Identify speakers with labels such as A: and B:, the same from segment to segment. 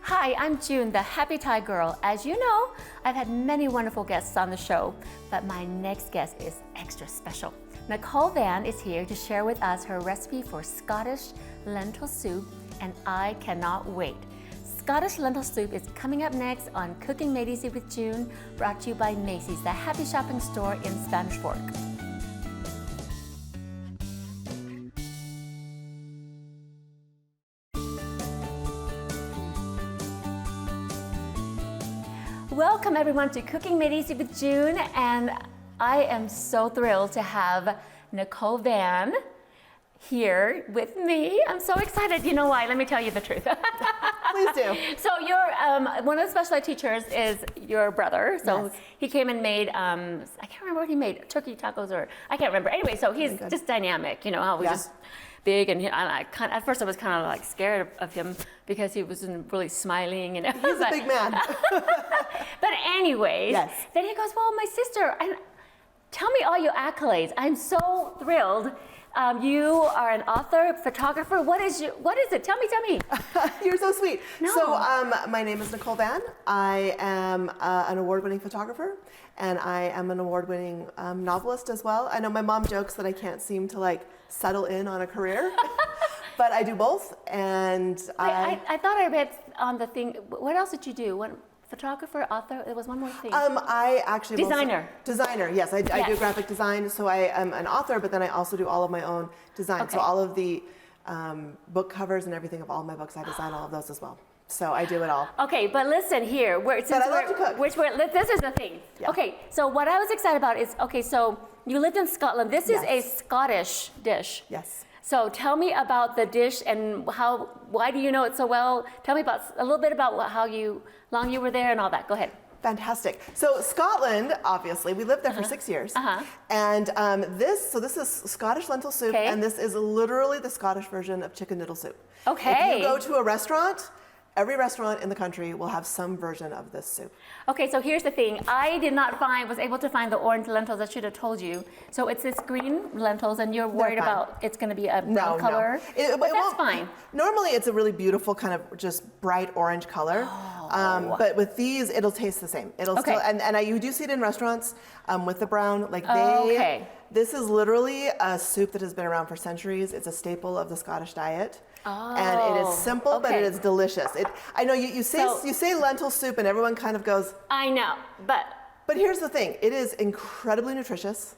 A: Hi, I'm June, the Happy Thai Girl. As you know, I've had many wonderful guests on the show, but my next guest is extra special. Nicole Van is here to share with us her recipe for Scottish lentil soup, and I cannot wait. Scottish lentil soup is coming up next on Cooking Made Easy with June, brought to you by Macy's, the happy shopping store in Spanish Fork. Welcome everyone to Cooking Made Easy with June, and I am so thrilled to have Nicole Van here with me. I'm so excited. You know why? Let me tell you the truth.
B: Please do.
A: So you're one of the special ed teachers is your brother. So
B: Yes.
A: he came and made I can't remember what he made, turkey tacos, or I can't remember. Anyway, so he's just dynamic. You know how we just big, and at first I was kind of like scared of him because he wasn't really smiling, you know.
B: He's a big man.
A: But anyways,
B: Yes.
A: then he goes, well, my sister, and tell me all your accolades. I'm so thrilled. You are an author, photographer. What is it? Tell me.
B: You're so sweet.
A: No.
B: So my name is Nicole Van. I am an award-winning photographer, and I am an award-winning novelist as well. I know my mom jokes that I can't seem to settle in on a career, but I do both. And
A: I thought I read on the thing. What else did you do? Photographer, author. There was one more thing.
B: I actually
A: designer.
B: Designer, yes. I do graphic design, so I am an author, but then I also do all of my own design.
A: Okay.
B: So all of the book covers and everything of all my books, I design all of those as well. So I do it all.
A: Okay, but listen here.
B: But I love to cook.
A: This is the thing.
B: Yeah.
A: Okay, so what I was excited about is, so you lived in Scotland. This is a
B: Yes.
A: Scottish dish.
B: Yes.
A: So tell me about the dish and why do you know it so well? Tell me a little bit about how long you were there and all that. Go ahead.
B: Fantastic. So Scotland, obviously, we lived there for 6 years. And this is Scottish lentil soup,
A: Okay.
B: and this is literally the Scottish version of chicken noodle soup.
A: Okay.
B: If you go to a restaurant, every restaurant in the country will have some version of this soup.
A: Okay, so here's the thing. I was able to find the orange lentils. I should have told you. So it's this green lentils, and you're worried
B: fine.
A: about it's going to be a brown color.
B: No.
A: But that's fine.
B: Normally, it's a really beautiful kind of just bright orange color. But with these, it'll taste the same. It'll
A: Okay.
B: still, you do see it in restaurants with the brown.
A: Okay.
B: This is literally a soup that has been around for centuries. It's a staple of the Scottish diet. And it is simple, but it is delicious. I know you say lentil soup, and everyone kind of goes.
A: I know, but
B: here's the thing: it is incredibly nutritious,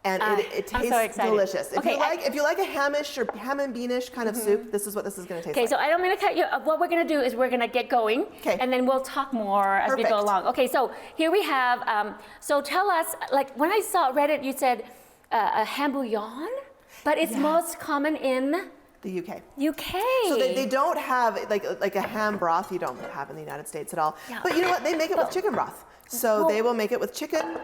B: and it tastes delicious. If you like a hamish or ham and beanish kind of soup, this is what this is going to taste like.
A: Okay, so I don't mean to cut you. What we're going to do is we're going to get going, and then we'll talk more as we go along. Okay, so here we have. So tell us, when I read it, you said a ham bouillon, but it's most common in
B: the UK.
A: UK.
B: So they don't have like a ham broth. You don't have in the United States at all.
A: Yeah.
B: But you know what? They make it with chicken broth. So they will make it with chicken.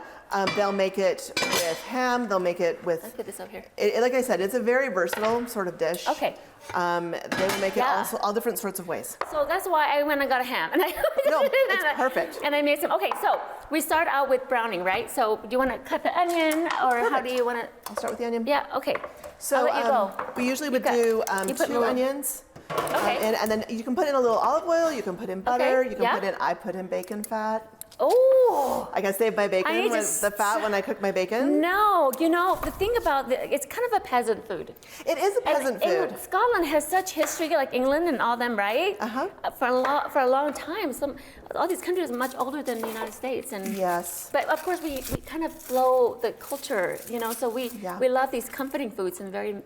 B: They'll make it with ham. They'll make it with.
A: Let's put this up here.
B: Like I said, it's a very versatile sort of dish.
A: Okay.
B: They will make it all different sorts of ways.
A: So that's why I went and got a ham. And
B: it's perfect.
A: And I made some. Okay, so we start out with browning, right? So do you want to cut the onion, or how do you want to?
B: I'll start with the onion.
A: Yeah. Okay.
B: So
A: I'll let you go.
B: we usually would do 2 onions.
A: Okay.
B: And then you can put in a little olive oil. You can put in butter. You can I put in bacon fat.
A: Oh.
B: I can save my bacon with the fat when I cook my bacon.
A: No, the thing about it's kind of a peasant food.
B: It is a peasant food.
A: Scotland has such history, like England and all them, right? For a long time. All these countries are much older than the United States, and
B: yes.
A: But of course, we kind of flow the culture, So we love these comforting foods and very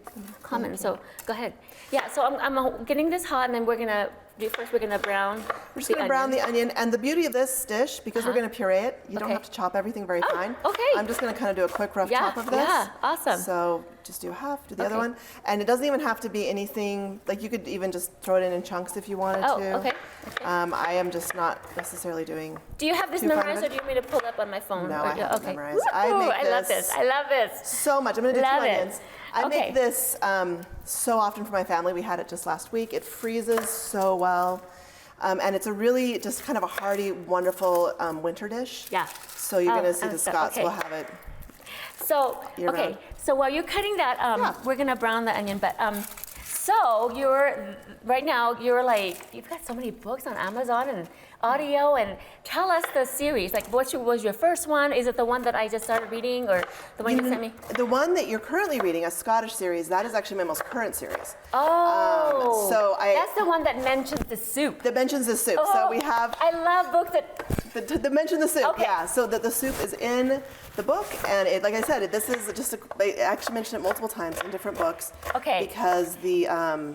A: common. So go ahead. Yeah. So I'm getting this hot, and then we're gonna. First, we're going to brown.
B: We're just going to brown the onion. And the beauty of this dish, because we're going to puree it, you don't have to chop everything very fine.
A: Okay.
B: I'm just going to kind of do a quick rough chop of this.
A: Yeah, awesome.
B: So just do half, do the other one. And it doesn't even have to be anything, you could even just throw it in chunks if you wanted to.
A: Okay.
B: I am just not necessarily doing.
A: Do you have this memorized, or do you want me to pull up on my phone?
B: No, I have it memorized.
A: I love this. I love this.
B: So much. I'm going to do 2 onions. I
A: Okay.
B: make this so often for my family. We had it just last week. It freezes so well. And it's a really just kind of a hearty, wonderful winter dish.
A: Yeah.
B: So you're going to see the Scots will have it.
A: So, okay. So while you're cutting that, we're going to brown the onion. But So right now you've got so many books on Amazon and audio, and tell us the series. Like, what was your first one? Is it the one that I just started reading, or the one you sent me?
B: The one that you're currently reading, a Scottish series, that is actually my most current series.
A: Oh, that's the one that mentions the soup.
B: That mentions the soup.
A: Oh,
B: so we have.
A: I love books
B: that mention the soup.
A: Okay.
B: Yeah. So that the soup is in the book, and like I said, this is just I actually mentioned it multiple times in different books.
A: Okay.
B: Because the.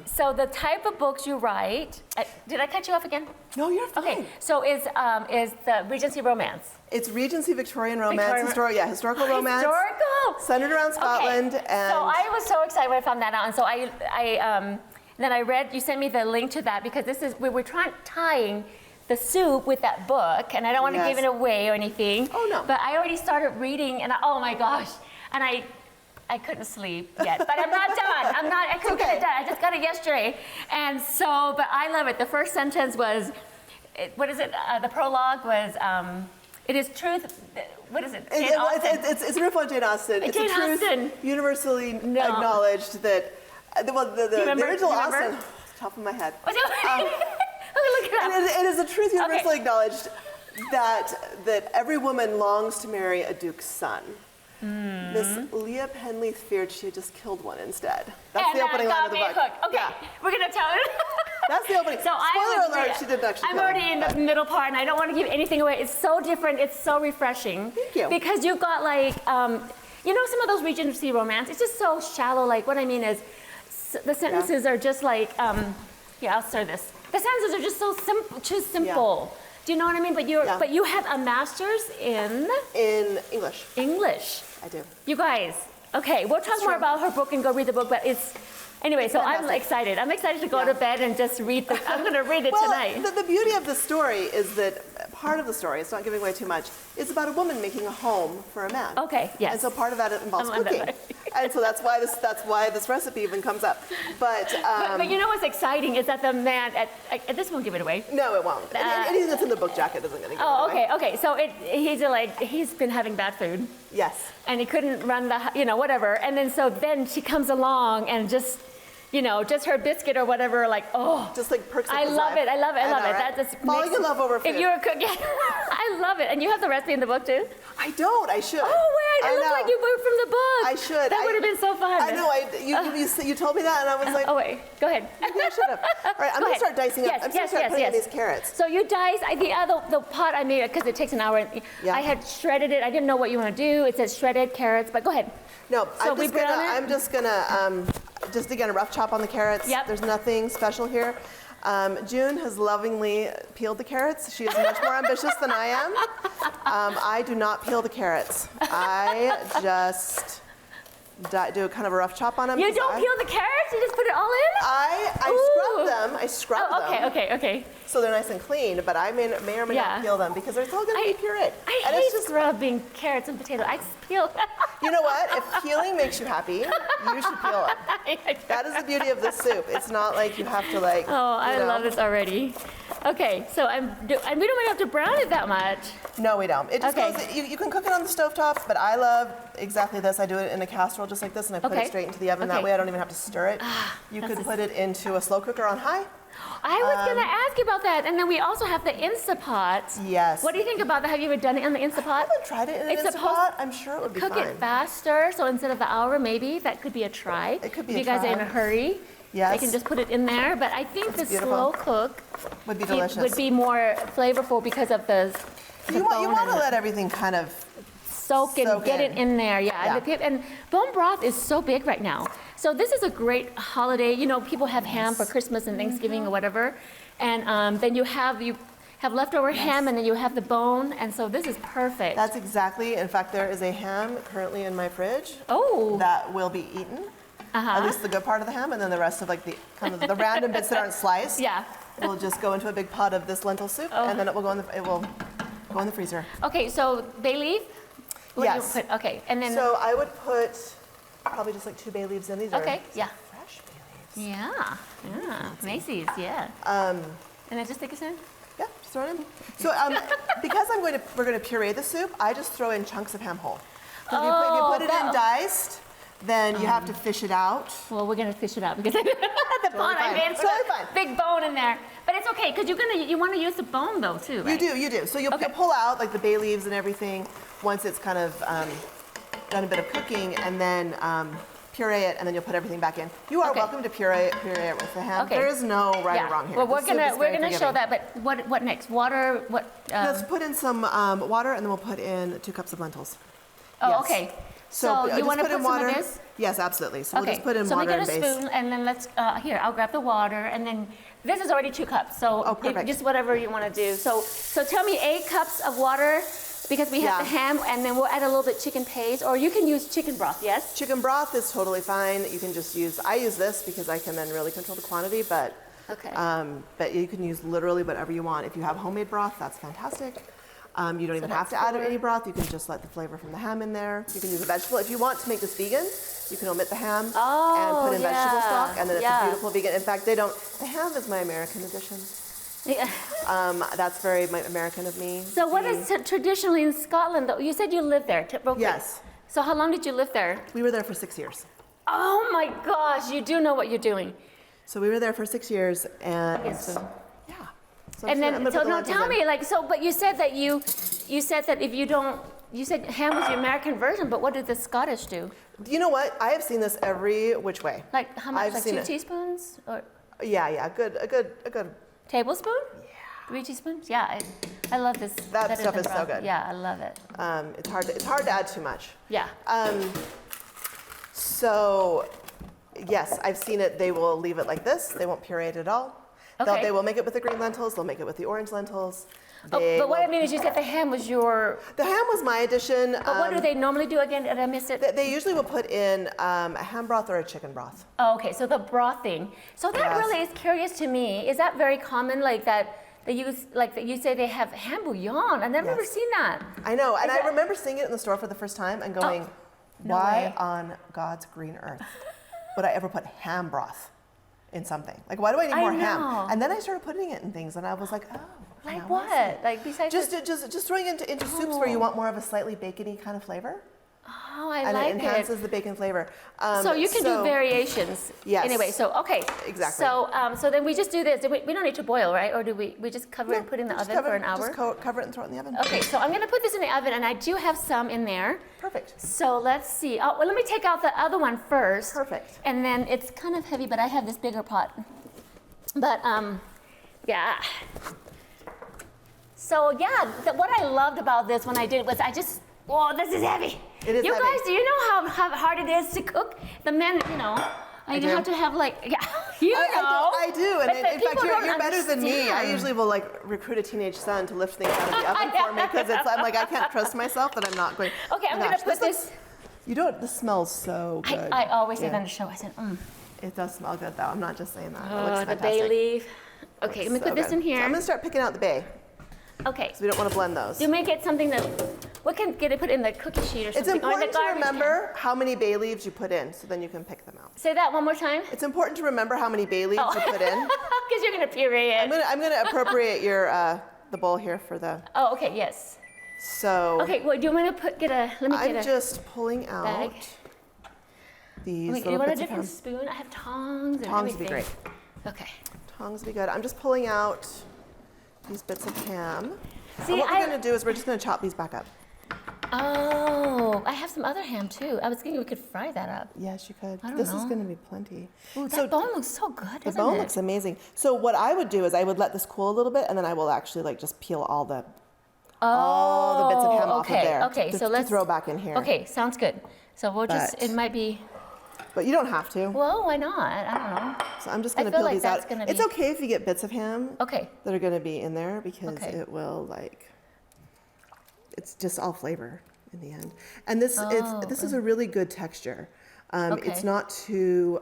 A: So the type of books you write. Did I cut you off again?
B: No, you're fine.
A: Okay. So is the Regency romance?
B: It's Regency Victorian romance, historical romance.
A: Historical.
B: Centered around Scotland,
A: okay.
B: and.
A: So I was so excited when I found that out, and so then I read. You sent me the link to that because we were tying the soup with that book, and I don't want to give it away or anything.
B: Oh no.
A: But I already started reading, and oh my gosh, and I couldn't sleep yet, but I'm not done. I couldn't get it done. I just got it yesterday, and so, but I love it. The first sentence was, what is it? The prologue was, it is truth. What is it? Jane Austen.
B: It's a riff on Jane Austen. It's
A: Jane
B: a truth
A: Austen.
B: Universally acknowledged that. The original Austen, top of my head.
A: Look it up.
B: It is a truth universally acknowledged that every woman longs to marry a duke's son. Miss Leah Penleith feared she had just killed one instead. That's the opening line of the book.
A: Okay, we're gonna tell it.
B: That's the opening.
A: So
B: Spoiler alert, she didn't actually
A: I'm already in the middle part, and I don't want to give anything away. It's so different. It's so refreshing.
B: Thank you.
A: Because you've got some of those Regency romance. It's just so shallow. Like, what I mean is, the sentences are just like, I'll start this. The sentences are just so simple, too simple. Yeah. Do you know what I mean? But you have a master's in
B: English.
A: English.
B: I do.
A: You guys, okay, we'll talk more about her book and go read the book, but anyway, so I'm excited. I'm excited to go to bed and just read I'm going to read it tonight.
B: The beauty of the story is that part of the story, it's not giving away too much, is about a woman making a home for a man.
A: Okay, yes.
B: And so part of that involves cooking. And so that's why this recipe even comes up. But
A: you know what's exciting is that the man, this won't give it away.
B: No, it won't. Anything that's in the book jacket isn't going to give it away.
A: Okay. So he's been having bad food.
B: Yes.
A: And he couldn't run whatever. And then she comes along and just her biscuit or whatever,
B: just like perks up
A: I love it.
B: Right?
A: That just
B: falling in love over food.
A: If you're a cook, I love it. And you have the recipe in the book too?
B: I don't. I should.
A: Oh, wait. It looks like you wrote from the book.
B: I should.
A: That would have been so fun.
B: I know. You told me that, and I was like.
A: Oh wait. Go ahead.
B: Maybe I should have. All right. I'm gonna start dicing up. I'm gonna start putting in these carrots.
A: So you dice. The pot I made because it takes an hour. Yeah. I had shredded it. I didn't know what you want to do. It says shredded carrots, but go ahead.
B: No,
A: so
B: I'm just gonna just again a rough chop on the carrots.
A: Yep.
B: There's nothing special here. June has lovingly peeled the carrots. She is much more ambitious than I am. I do not peel the carrots. I just do kind of a rough chop on them.
A: You don't peel the carrots? You just put it all in?
B: I scrub them.
A: Okay.
B: So they're nice and clean, but I may or may not peel them because they're still going to be pureed.
A: I hate scrubbing carrots and potatoes. I just peel.
B: You know what? If peeling makes you happy, you should peel them. That is the beauty of this soup. It's not like you have to
A: I love this already. Okay, so and we don't even have to brown it that much.
B: No, we don't. It just goes. You can cook it on the stovetop, but I love exactly this. I do it in a casserole just like this, and I put it straight into the oven. That way, I don't even have to stir it. You could put it into a slow cooker on high.
A: I was going to ask you about that. And then we also have the Instapot.
B: Yes.
A: What do you think about that? Have you ever done it on the Instapot?
B: I haven't tried it in an Instapot. I'm sure it would be fine.
A: Cook it faster. So instead of the hour, maybe that could be a try.
B: It could be
A: if
B: a try.
A: you guys are in a hurry.
B: Yes.
A: I can just put it in there. But I think the slow cook
B: would be delicious.
A: Would be more flavorful because of the
B: you want to let everything kind of
A: soak and get it in there. Yeah. And bone broth is so big right now. So this is a great holiday. People have ham for Christmas and Thanksgiving or whatever. And then you have leftover ham, and then you have the bone, and so this is perfect.
B: That's exactly. In fact, there is a ham currently in my fridge.
A: Oh.
B: That will be eaten. At least the good part of the ham, and then the rest of the random bits that aren't sliced.
A: Yeah.
B: Will just go into a big pot of this lentil soup, and then it will go in the freezer.
A: Okay, so bay leaf.
B: Yes.
A: Okay, and then.
B: So I would put probably just like 2 bay leaves in. These are fresh bay leaves.
A: Yeah. Macy's. Yeah. And then just take a spoon.
B: Yeah, just throw it in. So because we're going to puree the soup, I just throw in chunks of ham whole. So if you put it in diced, then you have to fish it out.
A: Well, we're gonna fish it out because the bone I
B: fine.
A: made with
B: Totally
A: a
B: fine.
A: big bone in there. But it's okay because you want to use the bone though too, right?
B: You do. So you'll pull out like the bay leaves and everything once it's kind of done a bit of cooking, and then puree it, and then you'll put everything back in. You are welcome to puree it with the ham.
A: Okay.
B: There is no right or wrong here.
A: Well, we're gonna show
B: forgiving.
A: that. But what next? Water. What?
B: Let's put in some water, and then we'll put in 2 cups of lentils.
A: Oh,
B: Yes.
A: okay.
B: So
A: you want to put
B: in
A: some
B: water.
A: of this?
B: Yes, absolutely. So we'll
A: Okay.
B: just put in
A: so
B: water
A: let me
B: and
A: get a
B: base.
A: spoon, and then let's here. I'll grab the water, and then this is already 2 cups. So
B: perfect.
A: just whatever you want to do. So tell me 8 cups of water. Because we have the ham, and then we'll add a little bit chicken paste, or you can use chicken broth, yes?
B: Chicken broth is totally fine. You can just use, I use this because I can then really control the quantity, but you can use literally whatever you want. If you have homemade broth, that's fantastic. You don't even have to add any broth. You can just let the flavor from the ham in there. You can use a vegetable. If you want to make this vegan, you can omit the ham and put in vegetable stock, and then it's a beautiful vegan. In fact, the ham is my American edition.
A: Yeah.
B: That's very American of me.
A: So what is traditionally in Scotland, though? You said you lived there.
B: Yes.
A: So how long did you live there?
B: We were there for 6 years.
A: Oh my gosh, you do know what you're doing.
B: So we were there for 6 years, and yeah.
A: And then, so now tell me, but you said that you said that if you don't, you said ham was the American version, but what did the Scottish do?
B: You know what? I have seen this every which way.
A: Like how much?
B: I've
A: Like
B: seen
A: 2
B: it.
A: teaspoons or?
B: Yeah, a good.
A: Tablespoon?
B: Yeah.
A: 3 teaspoons? Yeah, I love this.
B: That stuff
A: than
B: is so
A: broth.
B: good.
A: Yeah, I love it.
B: It's hard to add too much.
A: Yeah.
B: So, yes, I've seen it. They will leave it like this. They won't puree it at all.
A: Okay.
B: They will make it with the green lentils. They'll make it with the orange lentils.
A: But what I mean is you said the ham was your...
B: The ham was my addition.
A: But what do they normally do again? Did I miss it?
B: They usually will put in a ham broth or a chicken broth.
A: Oh, okay, so the brothing. So that really is curious to me. Is that very common, like that they use, like that you say they have ham bouillon? I've never seen that.
B: I know, and I remember seeing it in the store for the first time and going, why on God's green earth would I ever put ham broth in something? Like, why do I need more ham? And then I started putting it in things, and I was like, oh.
A: Like what? Like besides
B: just throwing it into soups where you want more of a slightly bacony kind of flavor.
A: Oh, I
B: and
A: like it.
B: And it enhances the bacon flavor.
A: So you can do variations.
B: Yes.
A: Anyway, so okay.
B: Exactly.
A: So then we just do this. We don't need to boil, right? Or do we just cover it and put it in the oven for an hour?
B: Just cover it and throw it in the oven.
A: Okay, so I'm going to put this in the oven, and I do have some in there.
B: Perfect.
A: So let's see. Oh, well, let me take out the other one first.
B: Perfect.
A: And then it's kind of heavy, but I have this bigger pot. But yeah. So yeah, what I loved about this when I did it was whoa, this is heavy.
B: It is
A: you
B: heavy.
A: guys, do you know how hard it is to cook? The men, you have to have
B: I do, and in fact, you're better than me. I
A: understand.
B: usually will recruit a teenage son to lift things out of the oven for me because I'm like I can't trust myself that I'm not going.
A: Okay, I'm gonna put this.
B: This smells so good.
A: I always say that on the show. I said,
B: It does smell good though. I'm not just saying that. It
A: Oh,
B: looks
A: the
B: fantastic.
A: bay leaf. Okay, let me put this in here.
B: So I'm gonna start picking out the bay.
A: Okay.
B: So we don't want to blend those.
A: You make it something that we can get it put in the cookie sheet or something.
B: It's important to remember how many bay leaves you put in, so then you can pick them out.
A: Say that one more time.
B: It's important to remember how many bay leaves you put in.
A: Because you're gonna puree it.
B: I'm gonna appropriate your the bowl here for the.
A: Oh, okay, yes.
B: So.
A: Okay, well, do you want to
B: I'm just pulling out
A: bag.
B: these
A: Do you
B: little
A: want a
B: bits of
A: different
B: ham.
A: spoon? I have tongs and
B: Tongs would be
A: everything.
B: great.
A: Okay.
B: Tongs would be good. I'm just pulling out these bits of ham.
A: See,
B: and what we're gonna do is we're just gonna chop these back up.
A: Oh, I have some other ham too. I was thinking we could fry that up.
B: Yes, you could.
A: I don't
B: This is
A: know.
B: gonna be plenty.
A: Ooh, that bone looks so good,
B: The
A: doesn't
B: bone
A: it?
B: looks amazing. So what I would do is I would let this cool a little bit, and then I will actually just peel all the bits of ham off of there.
A: Okay, so
B: to
A: let's
B: throw back in here.
A: Okay, sounds good. So we'll it might be.
B: But you don't have to.
A: Well, why not? I don't know.
B: So I'm just
A: I
B: gonna
A: feel
B: peel
A: like
B: these
A: that's
B: out.
A: gonna
B: It's
A: be-
B: okay if you get bits of ham
A: Okay.
B: that are gonna be in there because
A: Okay.
B: it will it's just all flavor in the end. And this is a really good texture.
A: Okay.
B: It's not too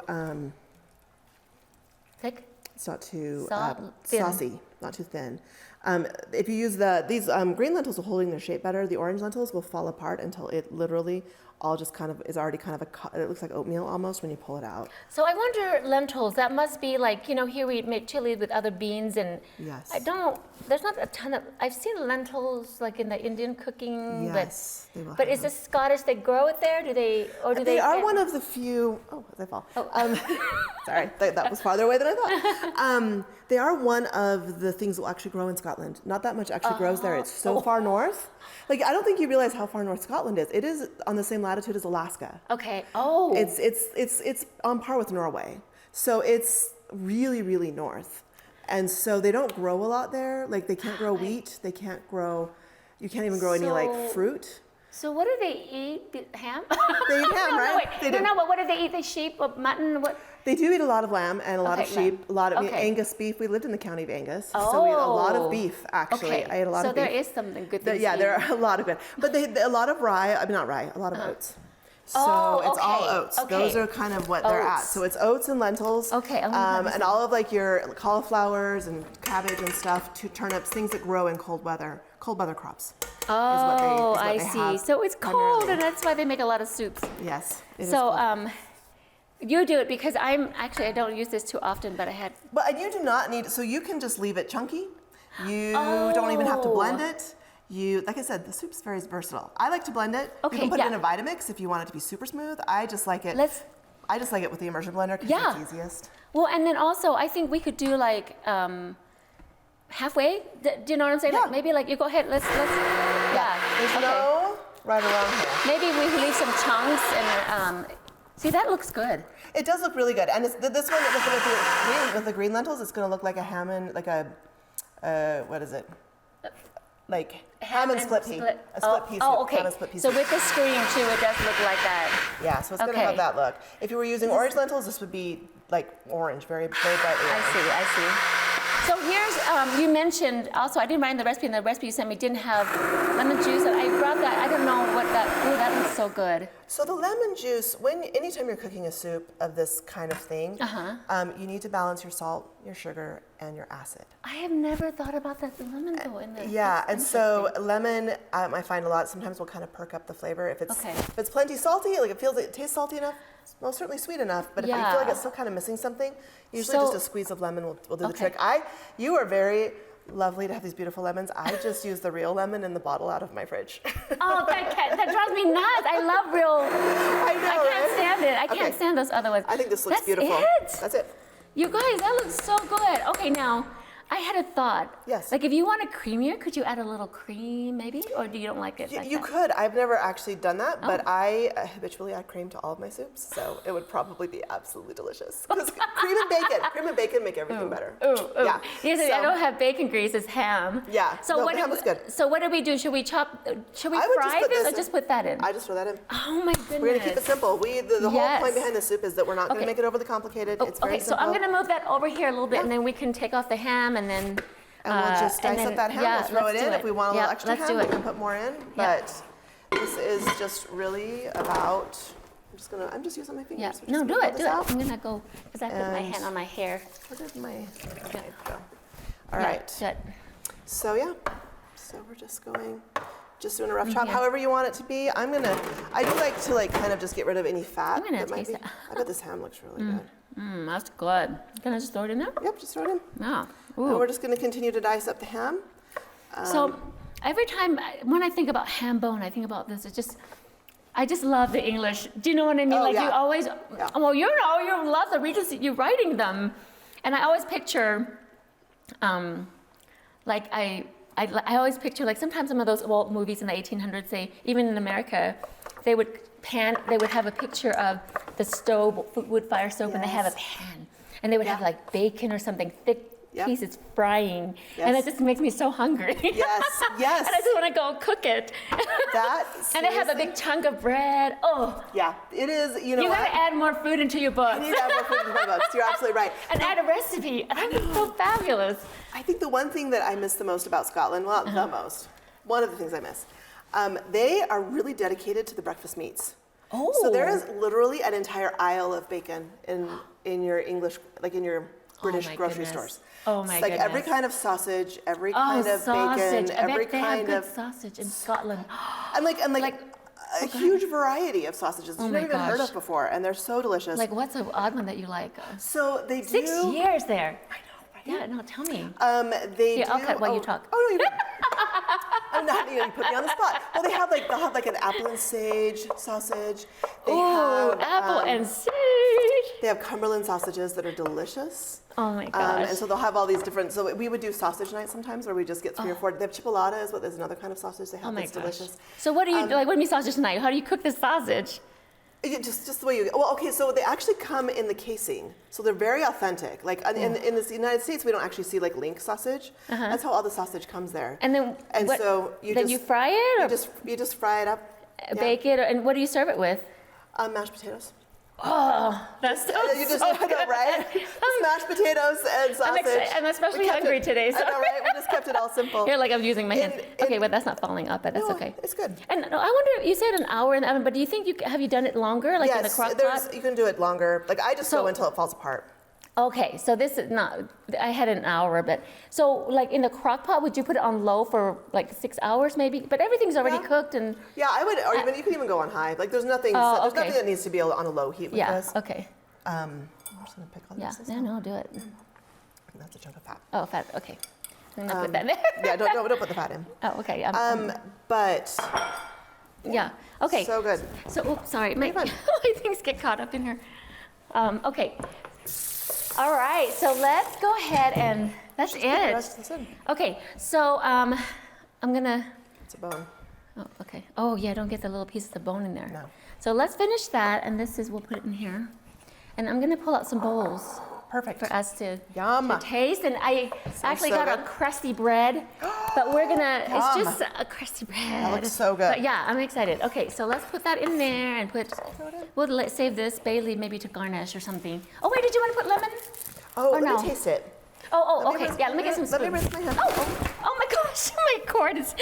A: Thick.
B: it's not too
A: Thin.
B: saucy, not too thin. If you use these green lentils are holding their shape better. The orange lentils will fall apart until it literally all just kind of is already kind of it looks like oatmeal almost when you pull it out.
A: So I wonder, lentils, that must be like, here we make chili with other beans, and
B: Yes.
A: there's not a ton of, I've seen lentils like in the Indian cooking,
B: Yes, they will
A: but
B: have
A: is
B: them.
A: it Scottish, they grow it there?
B: They are one of the few, as I fall. Sorry, that was farther away than I thought. They are one of the things that will actually grow in Scotland. Not that much actually grows there. It's so far north. Like, I don't think you realize how far north Scotland is. It is on the same latitude as Alaska.
A: Okay. Oh.
B: It's on par with Norway. So it's really, really north. And so they don't grow a lot there. Like, they can't grow wheat. You can't even grow any like fruit.
A: So what do they eat? Ham?
B: They eat ham, right?
A: Wait.
B: They do.
A: No, but what do they eat? The sheep or mutton? What?
B: They do eat a lot of lamb and a lot of
A: lamb.
B: sheep, a lot of Angus beef. We lived in the county of Angus, so we ate a lot of beef, actually.
A: Okay.
B: I ate a lot of beef.
A: So there is something good things
B: Yeah,
A: to
B: there
A: eat.
B: are a lot of good. But a lot of rye, a lot of oats. So it's all oats.
A: Okay.
B: Those are kind of what they're at.
A: Oats.
B: So it's oats and lentils.
A: Okay, I'm gonna have
B: and all of like your cauliflowers and cabbage and stuff, turnips, things that grow in cold weather crops.
A: Oh,
B: is what
A: I
B: they
A: see.
B: have
A: So it's cold,
B: primarily.
A: and that's why they make a lot of soups.
B: Yes. It is
A: So,
B: cold.
A: you do it because I don't use this too often, but I had.
B: But you do not need, so you can just leave it chunky. You don't even have to blend it. Like I said, the soup's very versatile. I like to blend it.
A: Okay,
B: you can put
A: yeah.
B: it in a Vitamix if you want it to be super smooth. I just like it. I just like it with the immersion blender because
A: Yeah.
B: it's easiest.
A: Well, and then also I think we could do like halfway. Do you know what I'm saying?
B: Yeah.
A: Like maybe like you go ahead. Let's. Yeah.
B: There's
A: Okay.
B: no right or wrong here.
A: Maybe we leave some chunks and see, that looks good.
B: It does look really good, and this one with the green lentils, it's going to look like a ham and like a what is it? Like ham and split pea. A split pea soup.
A: Oh, okay.
B: Ham and split pea
A: So
B: soup.
A: with the screen too, it does look like that.
B: Yeah, so it's going to
A: Okay.
B: have that look. If you were using orange lentils, this would be like orange, very, very brightly orange.
A: I see. So here's, you mentioned also, I didn't write in the recipe, and the recipe you sent me didn't have lemon juice, and I brought that, I don't know what that looks so good.
B: So the lemon juice, anytime you're cooking a soup of this kind of thing, you need to balance your salt, your sugar, and your acid.
A: I have never thought about that, the lemon though in this.
B: Yeah,
A: That's
B: and so
A: interesting.
B: lemon, I find a lot, sometimes will kind of perk up the flavor. If it's
A: Okay.
B: if it's plenty salty, like it tastes salty enough, it's most certainly sweet enough, but if you feel like it's still kind of missing something, usually just a squeeze of lemon will do the trick. You are very lovely to have these beautiful lemons. I just use the real lemon in the bottle out of my fridge.
A: Oh, that drives me nuts. I love real,
B: I know,
A: I can't
B: right?
A: stand it. I can't
B: Okay.
A: stand those other ones.
B: I think this looks
A: That's
B: beautiful.
A: It?
B: That's it.
A: You guys, that looks so good. Okay, now, I had a thought.
B: Yes.
A: Like if you want it creamier, could you add a little cream maybe? Or do you don't like it like
B: You
A: that?
B: could. I've never actually done that, but I habitually add cream to all of my soups, so it would probably be absolutely delicious. 'Cause cream and bacon make everything better.
A: Ooh.
B: Yeah.
A: Yes, I
B: So-
A: don't have bacon grease, it's ham.
B: Yeah.
A: So
B: No,
A: what
B: ham
A: do,
B: is good.
A: So what do we do? Should we
B: I would
A: fry
B: put
A: this or
B: in.
A: just put that in?
B: I just throw that in.
A: Oh my goodness.
B: We're gonna keep it simple. The whole
A: Yes.
B: point behind the soup is that we're not gonna
A: Okay.
B: make it overly complicated. It's very
A: Okay, so
B: simple.
A: I'm gonna move that over here a little bit and then we can take off the ham and then
B: And we'll just dice
A: and
B: up that ham.
A: yeah,
B: we'll throw
A: let's
B: it
A: do
B: in. If we want a little extra
A: let's
B: ham,
A: do
B: we
A: it.
B: can put more in.
A: Yeah.
B: But this is just really about. I'm just using my fingers.
A: Yeah.
B: We're just
A: No,
B: gonna
A: do
B: pull
A: it.
B: this
A: Do it.
B: out.
A: I'm gonna go because I put my
B: And-
A: hand on my hair.
B: Where did my knife go? All
A: Yeah,
B: right.
A: good.
B: So yeah. So we're just doing a rough chop,
A: Yeah.
B: however you want it to be. I do like to kind of just get rid of any fat
A: I'm gonna
B: that might
A: taste
B: be.
A: it.
B: I bet this ham looks really good.
A: That's good. Can I just throw it in there?
B: Yep, just throw it in.
A: Yeah.
B: And
A: Ooh.
B: we're just gonna continue to dice up the ham.
A: So every time when I think about ham bone, I think about this. I just love the English. Do you know what I mean?
B: Oh,
A: like
B: yeah.
A: you always,
B: Yeah.
A: well, you love the Regency. You're writing them, and I always picture, like I always picture like sometimes some of those old movies in the 1800s. Even in America, they would have a picture of the stove, wood fire stove, and they have a
B: Yes.
A: pan, and they would have like bacon or something thick.
B: Yep.
A: Pieces frying, and
B: Yes.
A: it just makes me so hungry.
B: Yes, yes.
A: And I just want to go cook it.
B: That
A: And they have a big chunk of bread. Oh,
B: Yeah, it is. You know
A: you
B: what?
A: gotta add more food into your book.
B: You need to have more food in my books. You're absolutely right.
A: And add a recipe. That would be so fabulous.
B: I think the one thing that I miss the most about Scotland, well, not the most, one of the things I miss, they are really dedicated to the breakfast meats.
A: Oh.
B: So there is literally an entire aisle of bacon in your English, like in your British
A: my
B: grocery
A: goodness.
B: stores.
A: Oh my
B: It's like every
A: goodness.
B: kind of sausage, every
A: Oh,
B: kind of
A: sausage.
B: bacon,
A: I
B: every
A: bet they have
B: kind
A: good
B: of
A: sausage in Scotland.
B: and like a huge variety of sausages that you've never even heard of before, and they're so delicious.
A: Like, what's an odd one that you like?
B: So they do.
A: 6 years there.
B: I know, right?
A: Yeah, no, tell me.
B: They
A: Here,
B: do.
A: I'll cut while you talk.
B: Oh no, I'm not. You put me on the spot. Well, they'll have like an apple and sage sausage.
A: Apple and sage.
B: They have Cumberland sausages that are delicious.
A: Oh my gosh.
B: And so they'll have all these different. So we would do sausage night sometimes, where we just get 3 or 4. They have chipolata is what is another kind of sausage they have that's delicious.
A: So what do you like? What do you mean sausage night? How do you cook this sausage?
B: Just the way you. Well, okay. So they actually come in the casing, so they're very authentic. Like in the United States, we don't actually see like link sausage. That's how all the sausage comes there.
A: And then
B: so
A: you fry it, or
B: you just fry it up,
A: bake it, and what do you serve it with?
B: Mashed potatoes.
A: Oh, that's so good.
B: Right? Just mashed potatoes and sausage.
A: I'm especially hungry today. So.
B: I know, right? We just kept it all simple.
A: You're like, I'm using my hands. Okay, but that's not falling up, but that's okay.
B: It's good.
A: And I wonder, you said an hour in the oven, but do you think have you done it longer, like in the crock pot?
B: You can do it longer. Like I just go until it falls apart.
A: Okay, so this is not, I had an hour, but, so like in the crock pot, would you put it on low for like 6 hours maybe? But everything's already cooked and.
B: Yeah, I would, or even, you can even go on high. Like there's nothing, nothing that needs to be on a low heat with this.
A: Yeah, okay.
B: I'm just gonna pick all this.
A: Yeah, no, do it.
B: That's a chunk of fat.
A: Oh, fat, okay. I'm gonna put that there.
B: Yeah, don't put the fat in.
A: Oh, okay.
B: But.
A: Yeah, okay.
B: So good.
A: So, oops, sorry, my things get caught up in here. Okay. All right, so let's go ahead and that's it.
B: The rest of this in.
A: Okay, so I'm gonna.
B: It's a bone.
A: Oh, okay. Oh yeah, don't get the little pieces of bone in there.
B: No.
A: So let's finish that, and we'll put it in here, and I'm gonna pull out some bowls.
B: Perfect.
A: For us to taste, and I actually got a crusty bread, but we're gonna. It's just a crusty bread.
B: That looks so good.
A: But yeah, I'm excited. Okay, so let's put that in there and we'll save this bay leaf maybe to garnish or something. Oh wait, did you want to put lemon?
B: Oh, let me taste it.
A: Okay. Yeah, let me get some spoons.
B: Let me rinse my hands.
A: Oh my gosh, my cord is.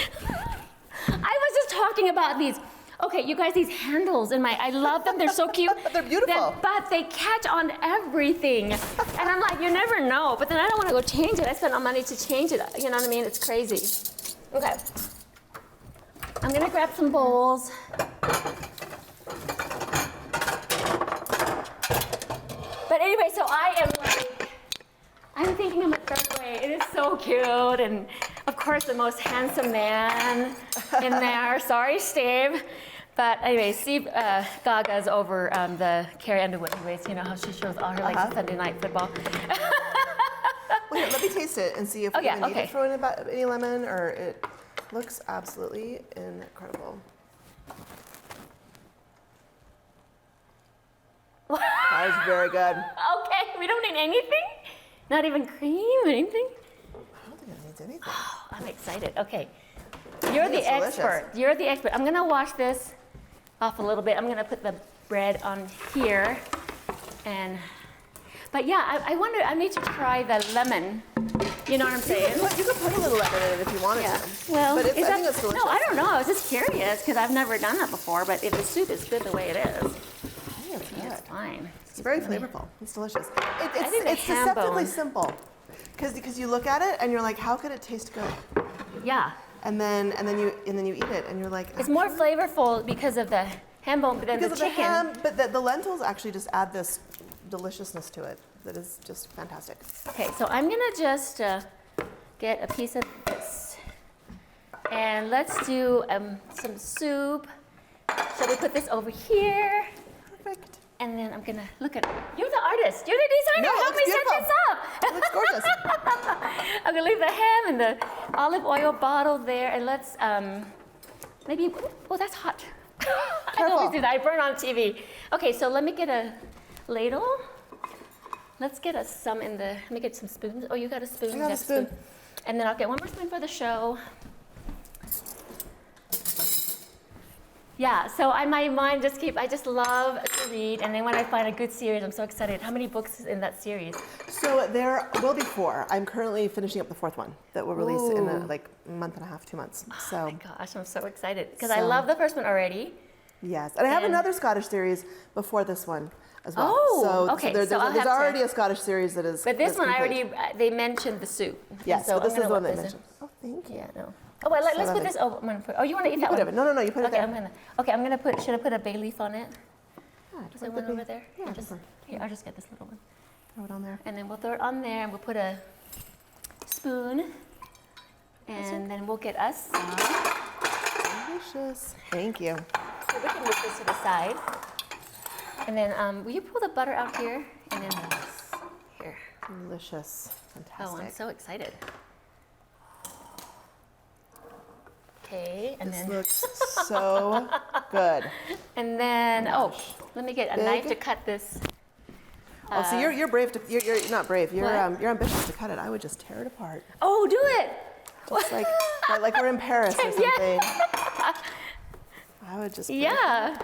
A: I was just talking about these. Okay, you guys, these handles I love them. They're so cute.
B: They're beautiful.
A: But they catch on everything. And I'm like, you never know. But then I don't want to go change it. I spent all money to change it. You know what I mean? It's crazy. Okay. I'm going to grab some bowls. But anyway, so I'm thinking of my third grade. It is so cute. And of course, the most handsome man in there. Sorry, Steve. But anyway, Steve Gaga's over the Carrie Underwood anyways. You know how she shows all her like Sunday night football.
B: Well, here, let me taste it and see if we need to throw in any lemon, or it looks absolutely incredible. That is very good.
A: Okay, we don't need anything? Not even cream or anything?
B: I don't think it needs anything.
A: Oh, I'm excited. Okay. You're the expert. You're the expert. I'm going to wash this off a little bit. I'm going to put the bread on here. But yeah, I wonder, I need to try the lemon. You know what I'm saying?
B: You could put a little lemon in it if you wanted to.
A: Well,
B: but I think it's delicious.
A: No, I don't know. I was just curious because I've never done that before. But if the soup is good the way it is,
B: I think
A: it's fine.
B: It's very flavorful. It's delicious. It's
A: ham
B: deceptively
A: bone.
B: simple, because you look at it and you're like, how could it taste good?
A: Yeah.
B: And then you eat it and you're like,
A: it's more flavorful because of the ham bone than the chicken.
B: Because of the ham, but the lentils actually just add this deliciousness to it that is just fantastic.
A: Okay, so I'm gonna just get a piece of this, and let's do some soup. Shall we put this over here?
B: Perfect.
A: And then I'm gonna look at it. You're the artist. You're the designer.
B: No,
A: Help me set this up.
B: It looks gorgeous.
A: I'm gonna leave the ham and the olive oil bottle there, and let's maybe. Oh, that's hot. I always do that. I burn on TV. Okay, so let me get a ladle. Let's get some in the. Let me get some spoons. Oh, you got a spoon.
B: I got a spoon.
A: And then I'll get one more spoon for the show. Yeah, so my mind just I just love to read, and then when I find a good series, I'm so excited. How many books is in that series?
B: So there will be 4. I'm currently finishing up the 4th one that will release in a month and a half, 2 months. So.
A: Oh my gosh, I'm so excited because I love the first one already.
B: Yes, and I have another Scottish series before this one as well.
A: Oh, okay.
B: So there's already a Scottish series that is.
A: But this one, I already they mentioned the soup.
B: Yes,
A: so
B: but this is the one they mentioned. Oh, thank you.
A: Yeah, no. Oh, well, let's
B: So
A: put
B: that
A: this. Oh, I'm gonna put. Oh, you want to eat that
B: put
A: one?
B: it. No, you put it
A: Okay,
B: there.
A: I'm gonna put. Should I put a bay leaf on it?
B: Yeah,
A: Is there one over there?
B: Yeah,
A: Just,
B: sure.
A: here, I'll just get this little one.
B: Throw it on there.
A: And then we'll throw it on there, and we'll put a spoon, and then we'll get us some.
B: Delicious. Thank you.
A: So we can move this to the side. And then, will you pull the butter out here? And then here.
B: Delicious. Fantastic.
A: Oh, I'm so excited. Okay, and
B: This
A: then.
B: looks so good.
A: And then, let me get a
B: Big.
A: knife to cut this.
B: Oh, so you're brave to, you're not brave, you're,
A: What?
B: you're ambitious to cut it. I would just tear it apart.
A: Oh, do it!
B: Just like we're in Paris or something. I would just.
A: Yeah.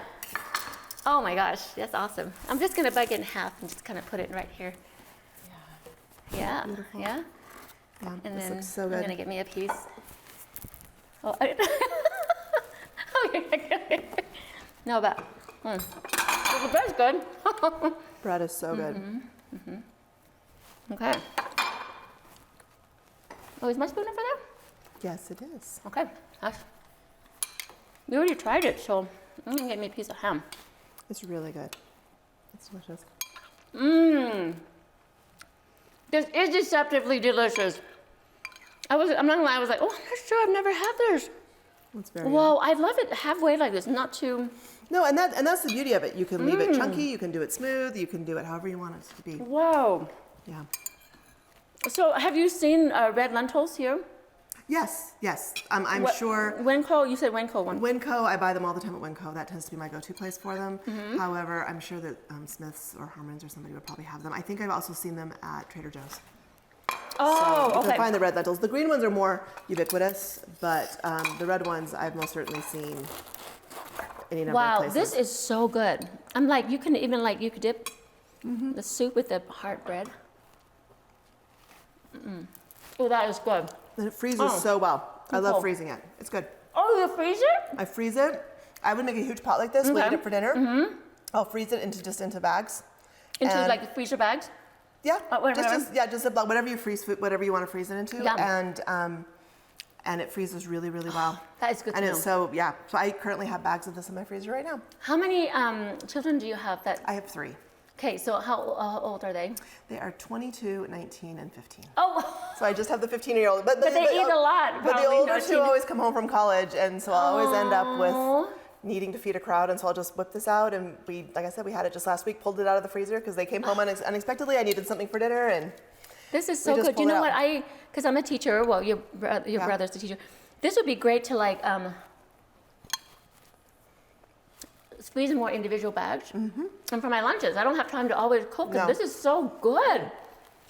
A: Oh my gosh, that's awesome. I'm just gonna bite it in half and just kind of put it right here. Yeah.
B: Beautiful.
A: Yeah.
B: Yeah,
A: And
B: this
A: then
B: looks so
A: I'm
B: good.
A: gonna get me a piece. Oh, okay. No, but well, the bread's good.
B: Bread is so good.
A: Okay. Oh, is my spoon over there?
B: Yes, it is.
A: Okay. We already tried it, so I'm gonna get me a piece of ham.
B: It's really good. It's delicious.
A: Mmm. This is deceptively delicious. I'm not gonna lie, I was like, oh, I'm not sure, I've never had this.
B: It's very
A: Whoa, I love it halfway like this, not too.
B: No, and that's the beauty of it. You can leave it chunky, you can do it smooth, you can do it however you want it to be.
A: Whoa.
B: Yeah.
A: So have you seen red lentils here?
B: Yes. I'm sure.
A: Wenco, you said Wenco one.
B: Winco, I buy them all the time at Winco. That tends to be my go-to place for them. However, I'm sure that Smith's or Harmon's or somebody would probably have them. I think I've also seen them at Trader Joe's.
A: Oh,
B: so you
A: okay.
B: can find the red lentils. The green ones are more ubiquitous, but the red ones I've most certainly seen any number of
A: Wow,
B: places.
A: this is so good. I'm like, you can even like, you could dip the soup with the hard bread. Oh, that is good.
B: And it freezes so well. I love
A: cool.
B: freezing it. It's good.
A: Oh, you freeze it?
B: I freeze it. I would make a huge pot like this. We'll eat it for dinner. I'll freeze it into bags.
A: Into
B: And-
A: like the freezer bags?
B: Yeah,
A: whatever.
B: just about whatever you freeze, whatever you want to freeze it into,
A: Yum.
B: and it freezes really, really well.
A: That is good to
B: And
A: know.
B: it's so I currently have bags of this in my freezer right now.
A: How many children do you have that?
B: I have 3.
A: Okay, so how old are they?
B: They are 22, 19, and 15.
A: Oh,
B: So I just have the 15-year-old, but
A: they eat a lot,
B: But the
A: probably,
B: older
A: no,
B: 2 always come home from college, and so I'll always end up
A: Aw.
B: with needing to feed a crowd, and so I'll just whip this out. And like I said, we had it just last week. Pulled it out of the freezer because they came home unexpectedly. I needed something for dinner, and
A: this is so
B: just
A: good. You
B: pull it
A: know what?
B: out.
A: Because I'm a teacher. Well, your brother's a teacher. This would be great to like squeeze in more individual bags. And for my lunches, I don't have time to always cook. 'Cause
B: No.
A: this is so good.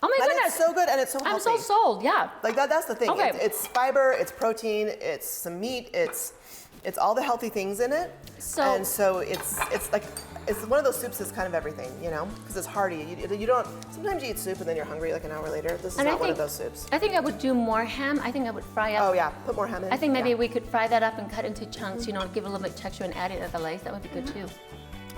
A: Oh my
B: and
A: goodness!
B: it's so good, and it's so healthy.
A: I'm so sold. Yeah.
B: Like that's the thing.
A: Okay.
B: It's fiber, it's protein, it's some meat, it's all the healthy things in it.
A: So-
B: and so it's one of those soups that's kind of everything, you know, because it's hearty. You don't. Sometimes you eat soup and then you're hungry like an hour later. This is
A: And I
B: not one of
A: think-
B: those soups.
A: I think I would do more ham. I think I would fry up.
B: Oh yeah, put more ham in.
A: I think maybe
B: Yeah.
A: we could fry that up and cut into chunks, you know, give a little bit texture and add it at the lace. That would be good too.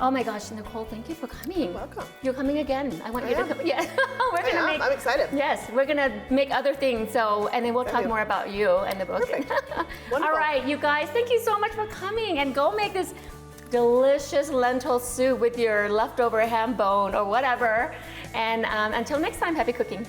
A: Oh my gosh, Nicole, thank you for coming.
B: You're welcome.
A: You're coming again. I want you to
B: am.
A: come. Yeah, we're gonna make.
B: I'm excited.
A: Yes, we're gonna make other things. So, and then we'll talk
B: you.
A: more about you and the book.
B: Perfect.
A: All
B: Wonderful.
A: right, you guys, thank you so much for coming, and go make this delicious lentil soup with your leftover ham bone or whatever. And until next time, happy cooking.